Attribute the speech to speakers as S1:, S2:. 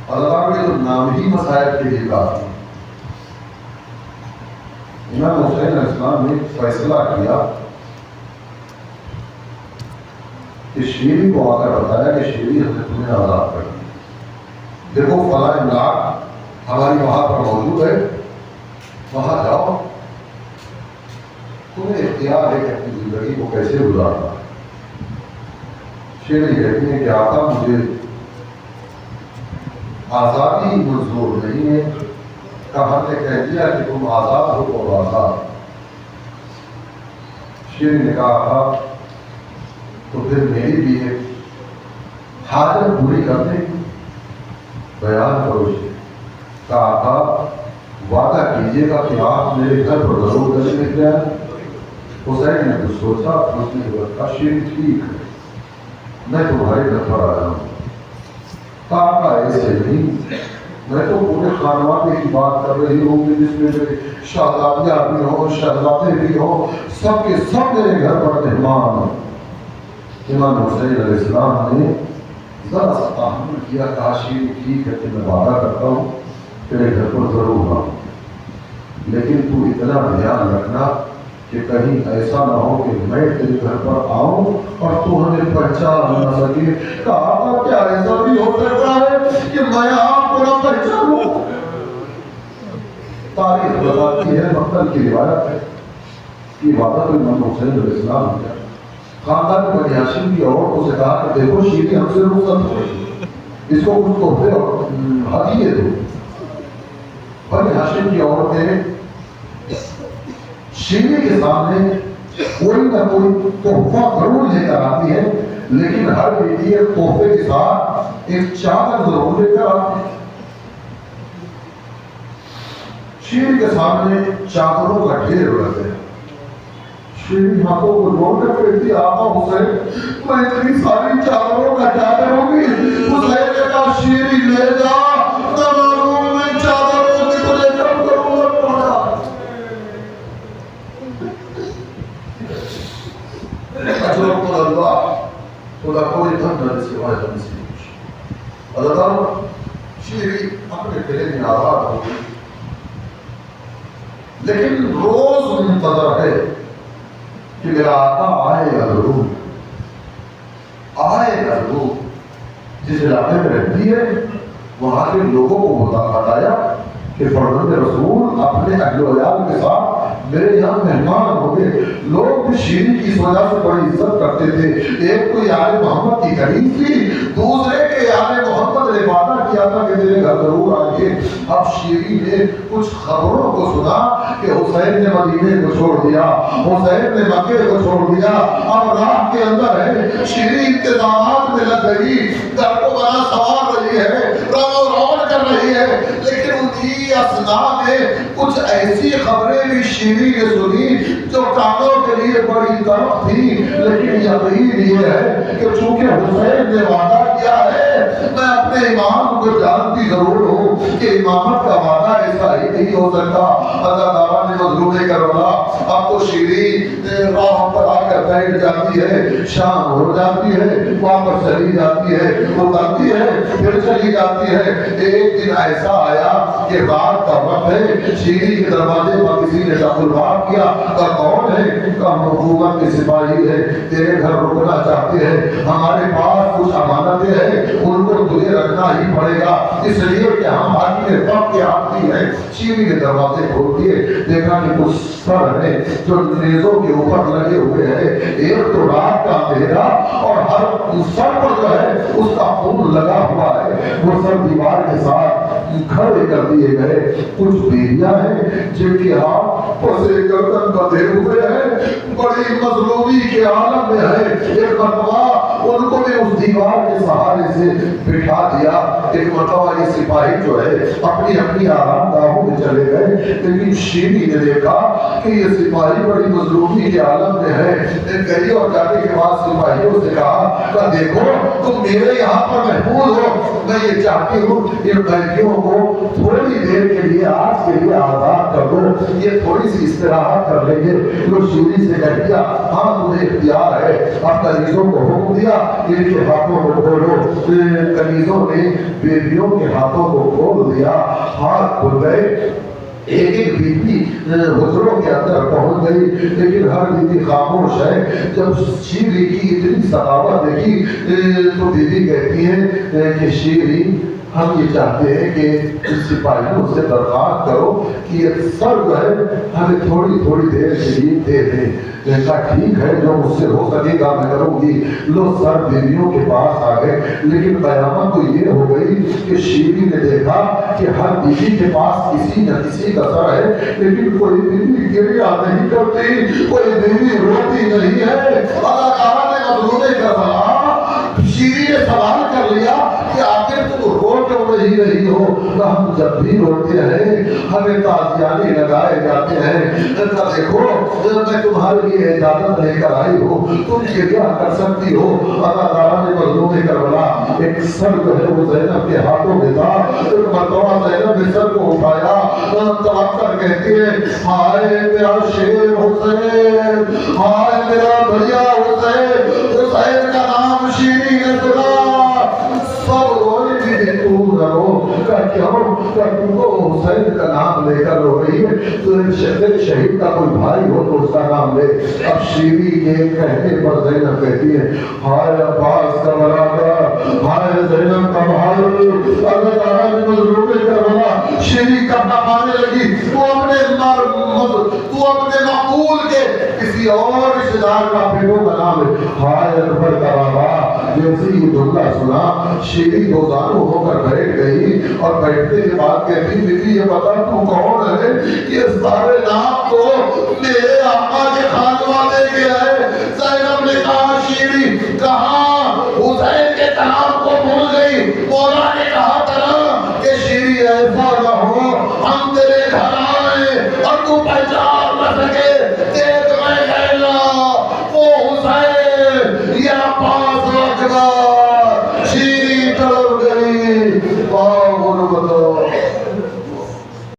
S1: اللہ کے تو نام ہی مسائل کے لیے کافی. امام حسین علیہ السلام نے فیصلہ کیا کہ شیری کو آ کر بتایا کہ شیری ہم نے تمہیں آزاد کر دی. دیکھو فلاں املاک ہماری وہاں پر موجود ہے، وہاں جاؤ، تمہیں اختیار ہے کہ اپنی زندگی کو کیسے گزارنا. شیری کہتی ہے کہ آقا مجھے آزادی منظور نہیں ہے. کہاں نے کہہ دیا کہ تم آزاد ہو تو آزاد. شیری نے کہا تو پھر میری بھی ایک حاجت پوری کرنے کی بیان کرو. شیری کہا تھا وعدہ کیجیے گا کہ آپ میرے گھر پر ضرور گلے لے جائیں. حسین نے کچھ سوچا، اس نے کہا شیری ٹھیک ہے، میں تمہارے گھر پر آ جاؤں. کہا ایسے نہیں، میں تو پورے خانوانے کی بات کر رہی ہوں کہ جس میں میرے شہزادیاں بھی ہوں، شہزادے بھی ہوں، سب کے سب میرے گھر پر مہمان ہوں. امام حسین علیہ السلام نے ذرا سا تحمل کیا، کہا شیری ٹھیک ہے کہ میں وعدہ کرتا ہوں تیرے گھر پر ضرور آؤں، لیکن تو اتنا دھیان رکھنا کہ کہیں ایسا نہ ہو کہ میں تیرے گھر پر آؤں اور تو ہمیں پہچان نہ سکے. کہا تھا کیا ایسا بھی ہو سکتا ہے کہ میں آپ کو نہ پہچانوں؟ تاریخ بتاتی ہے، مقتل کی روایت ہے کہ وعدہ تو امام حسین علیہ السلام نے کیا. خاندان بنی ہاشم کی عورتوں سے کہا کہ دیکھو شیری ہم سے رخصت ہو رہی ہے، اس کو کچھ تحفے اور ہدیے دو. بنی ہاشم کی عورتیں شیری کے سامنے کوئی نہ کوئی تحفہ ضرور لے کر آتی ہے، لیکن ہر بیٹی ایک تحفے کے ساتھ ایک چادر ضرور لے کر آتی ہے. شیری کے سامنے چادروں کا ڈھیر رہتے ہیں. شیری ہاتھوں کو جوڑ کر کہتی آقا حسین میں اتنی ساری چادروں کا کیا کروں گی؟ حسین نے کہا شیری لے جا، نہ معلوم میں چادروں کی تجھے کب ضرورت پڑا. اجرم کو اللہ خدا کوئی دھن نہ سوائے دھن سے. اللہ تعالیٰ شیری اپنے دل میں آزاد ہو گئی، لیکن روز منتظر ہے کہ میرا آقا آئے گا ضرور، آئے گا ضرور. جس علاقے میں رہتی ہے وہاں کے لوگوں کو بتایا کہ فرزند رسول اپنے اہل و عیال کے ساتھ میرے یہاں مہمان ہو گئے. لوگ بھی شیری کی اس وجہ سے بڑی عزت کرتے تھے. ایک تو یار محمد کی قریب تھی، دوسرے کے یار محمد نے وعدہ کیا تھا کہ میرے گھر ضرور آئیں گے. اب شیری نے کچھ خبروں کو سنا کہ حسین نے مدینے کو چھوڑ دیا، حسین نے مکے کو چھوڑ دیا، اب راہ کے اندر ہے. شیری انتظامات میں لگ گئی، گھر کو بنا سوار رہی ہے، رنگ و رون کر رہی ہے. لیکن انہی اثناء میں کچھ ایسی خبریں بھی شیری نے سنی جو کانوں کے لیے بڑی طرف تھی. لیکن یقین یہ ہے کہ چونکہ حسین نے وعدہ کیا ہے، میں اپنے امام کو جانتی ضرور ہوں کہ امامت کا وعدہ ایسا ہی نہیں ہو سکتا. اللہ تعالیٰ نے مظلوم کربلا اب تو شیری راہ پر آ کر بیٹھ جاتی ہے، شام ہو جاتی ہے، واپس چلی جاتی ہے، اترتی ہے، پھر چلی جاتی ہے. ایک دن ایسا آیا کہ رات کا وقت ہے، شیری کے دروازے پر کسی نے ڈاک الباب کیا. کون ہے؟ حکومت کے سپاہی ہے، تیرے گھر رکنا چاہتے ہیں، ہمارے پاس کچھ امانتیں ہیں، ان کو تجھے رکھنا ہی پڑے گا، اس لیے کہ ہم آدمی وقت کے آدمی ہیں. شیری کے دروازے کھول دیے، دیکھا کہ کچھ سر ہے جو نیزوں کے اوپر لگے ہوئے ہیں. ایک تو رات کا اندھیرا اور ہر سر پر جو ہے اس کا خون لگا ہوا ہے. وہ سر دیوار کے ساتھ کھڑے کر دیے گئے. کچھ بیویاں ہیں جن کے ہاتھ پسے گردن بندھے ہوئے ہیں، بڑی مظلومی کے عالم میں ہے. ایک مرتبہ ان کو بھی اس دیوار کے سہارے سے بٹھا دیا. ایک مرتبہ یہ سپاہی جو ہے اپنی اپنی آرام گاہوں میں چلے گئے. لیکن شیری نے دیکھا کہ یہ سپاہی بڑی مظلومی کے عالم میں ہے. گئی اور جانے کے بعد سپاہیوں سے کہا کہ دیکھو تم میرے یہاں پر محفوظ ہو، میں یہ چاہتی ہوں ان قیدیوں کو تھوڑی دیر کے لیے آج کے لیے آزاد کر دو، یہ تھوڑی سی استراحت کر لیں گے۔ جو شیری سے کہہ دیا ہاں تمہیں اختیار ہے، اب کنیزوں کو حکم دیا ان کے ہاتھوں کو کھولو۔ کنیزوں نے بیویوں کے ہاتھوں کو کھول دیا، ہاتھ کھل گئے۔ ایک ایک بیوی حجروں کے اندر پہنچ گئی، لیکن ہر بیوی خاموش ہے۔ جب شیری کی اتنی سخاوت دیکھی تو بیوی کہتی ہے کہ شیری ہم یہ چاہتے ہیں کہ سپاہیوں سے درخواست کرو کہ یہ سر جو ہے ہمیں تھوڑی تھوڑی دیر کے لیے دے دیں۔ کہا ٹھیک ہے، جو مجھ سے ہو سکے گا میں کروں گی۔ لو سر بیویوں کے پاس آ گئے، لیکن قیامت تو یہ ہو گئی کہ شیری نے دیکھا کہ ہر بیوی کے پاس کسی نہ کسی کا سر ہے، لیکن کوئی بیوی گریہ نہیں کرتی، کوئی بیوی روتی نہیں ہے۔ اداکارہ نے مظلوم کربلا شیری نے سوال کر لیا کہ آخر تم رو کیوں نہیں رہی ہو؟ ہم جب بھی روتے ہیں ہمیں تازیانے لگائے جاتے ہیں۔ دیکھو میں تمہارے لیے اجازت لے کر آئی ہوں، تم گریہ کر سکتی ہو۔ اداکارہ نے مظلوم کربلا ایک سر جو ہے وہ زینب کے ہاتھوں میں تھا، ایک مرتبہ زینب نے سر کو اٹھایا، تڑپ کر کہتی ہے ہائے میرا شیر حسین، ہائے میرا بھیا حسین۔ حسین کا نام شیری نے سنا، سب روئے بھی تم نہ رو۔ کیوں تم کو حسین کا نام لے کر رو رہی ہے؟ تو شہید کا کوئی بھائی ہو تو اس کا نام لے۔ اب شیری کے کہنے پر زینب کہتی ہے ہائے عباس کا برادر، ہائے زینب کا بھائی۔ اللہ تعالیٰ نے مظلوم کربلا شیری کا نام لگی، تو اپنے مقبول کے کسی اور رشتہ دار کا بیٹوں کا نام ہے، ہائے اکبر کا بابا۔ جیسے یہ جملہ سنا شیری دوزانو ہو کر بیٹھ گئی، اور بیٹھتے کے بعد کہتی بیوی یہ بتا تو کون ہے؟ یہ سارے نام تو میرے آقا کے خانوادے کے ہے۔ زینب نے کہا شیری کہاں حسین کے نام کو بھول گئی؟ مولا نے کہا تھا کہ شیری ایسا نہ ہو ہم تیرے گھر آئے اور تو پہچان نہ سکے